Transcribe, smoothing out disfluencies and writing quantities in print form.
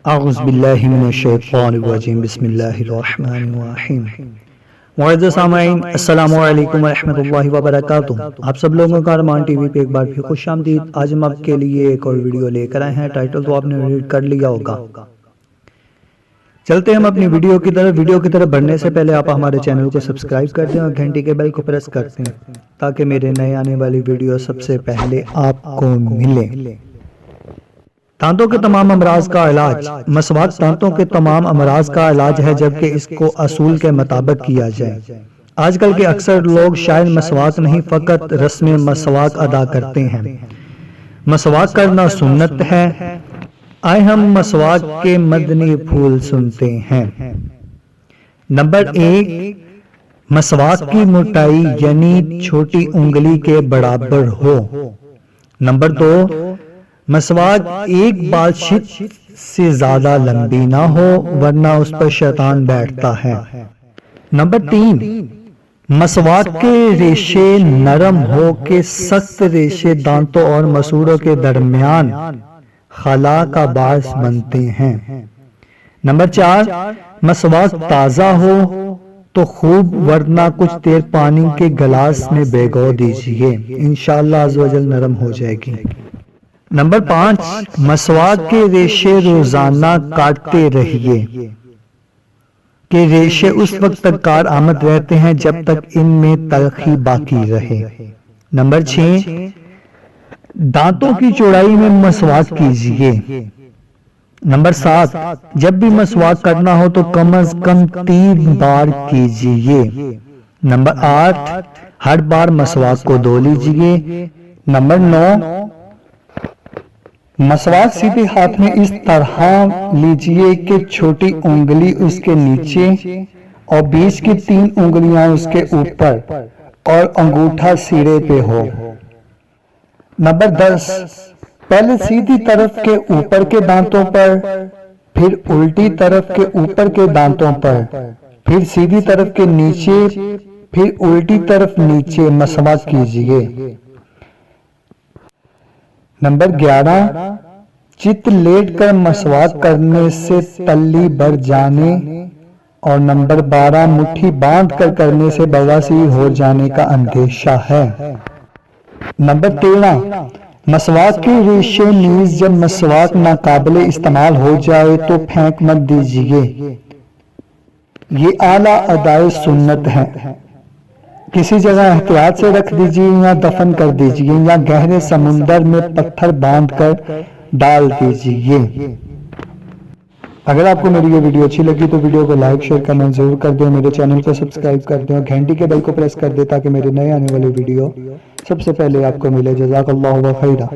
اعوذ باللہ من الشیطان الرجیم بسم اللہ الرحمن الرحیم۔ معزز سامعین، السلام علیکم ورحمۃ اللہ وبرکاتہ۔ آپ سب لوگوں کا ارمان ٹی وی پہ ایک بار پھر خوش آمدید۔ آج ہم آپ کے لیے ایک اور ویڈیو لے کر آئے ہیں، ٹائٹل تو آپ نے ریڈ کر لیا ہوگا۔ چلتے ہیں ہم اپنی ویڈیو کی طرف بڑھنے سے پہلے آپ ہمارے چینل کو سبسکرائب کر دیں اور گھنٹی کے بیل کو پریس کر دیں تاکہ میرے نئے آنے والی ویڈیو سب سے پہلے آپ کو ملے۔ دانتوں کے تمام امراض کا علاج۔ مسواک دانتوں کے تمام امراض کا علاج ہے، جبکہ اس کو اصول کے مطابق کیا جائے۔ آج کل کے اکثر لوگ شاید مسواک نہیں، فقط رسم مسواک ادا کرتے ہیں۔ مسواک کرنا سنت ہے۔ آئے ہم مسواک کے مدنی پھول سنتے ہیں۔ نمبر 1، مسواک کی موٹائی یعنی چھوٹی انگلی کے برابر ہو۔ نمبر 2، مسواک ایک بالشت سے زیادہ لمبی نہ ہو ورنہ اس پر شیطان بیٹھتا ہے۔ نمبر 3، مسواک کے ریشے نرم ہو کہ سخت ریشے دانتوں اور مسوڑوں کے درمیان خلا کا باعث بنتے ہیں۔ نمبر 4، مسواک تازہ ہو تو خوب، ورنہ کچھ دیر پانی کے گلاس میں بھگو دیجئے، انشاءاللہ عزوجل نرم ہو جائے گی۔ نمبر 5، مسواک کے ریشے روزانہ کاٹتے رہیے کہ ریشے اس وقت تک کارآمد رہتے ہیں جب تک ان میں تلخی باقی رہے۔ نمبر 6، دانتوں کی چوڑائی میں مسواک کیجیے۔ نمبر 7، جب بھی مسواک کرنا ہو تو کم از کم 3 بار کیجیے۔ نمبر 8، ہر بار مسواک کو دھو لیجیے۔ نمبر 9، مسواک سیدھے ہاتھ میں اس طرح لیجیے کہ چھوٹی انگلی اس کے نیچے اور بیچ کی 3 انگلیاں اس کے اوپر اور انگوٹھا سیرے پہ ہو۔ نمبر 10، پہلے سیدھی طرف کے اوپر کے دانتوں پر، پھر الٹی طرف کے اوپر کے دانتوں پر، پھر سیدھی طرف کے نیچے، پھر الٹی طرف نیچے مسواک کیجیے۔ نمبر 11، چت لیٹ کر مسواک کرنے سے تلی بڑھ جانے، اور نمبر 12، مٹھی باندھ کر کرنے سے بواسیر ہو جانے کا اندیشہ ہے۔ نمبر 13، مسواک کے ریشے نیز جب مسواک ناقابل استعمال ہو جائے تو پھینک مت دیجیے، یہ اعلیٰ ادائے سنت ہے۔ کسی جگہ احتیاط سے رکھ دیجیے یا دفن کر دیجیے یا گہرے سمندر میں پتھر باندھ کر ڈال دیجیے۔ اگر آپ کو میری یہ ویڈیو اچھی لگی تو ویڈیو کو لائک شیئر کرنا ضرور کر دیں، میرے چینل کو سبسکرائب کر دیں اور گھنٹی کے بیل کو پریس کر دیں تاکہ میرے نئے آنے والی ویڈیو سب سے پہلے آپ کو ملے۔ جزاک اللہ خیرا۔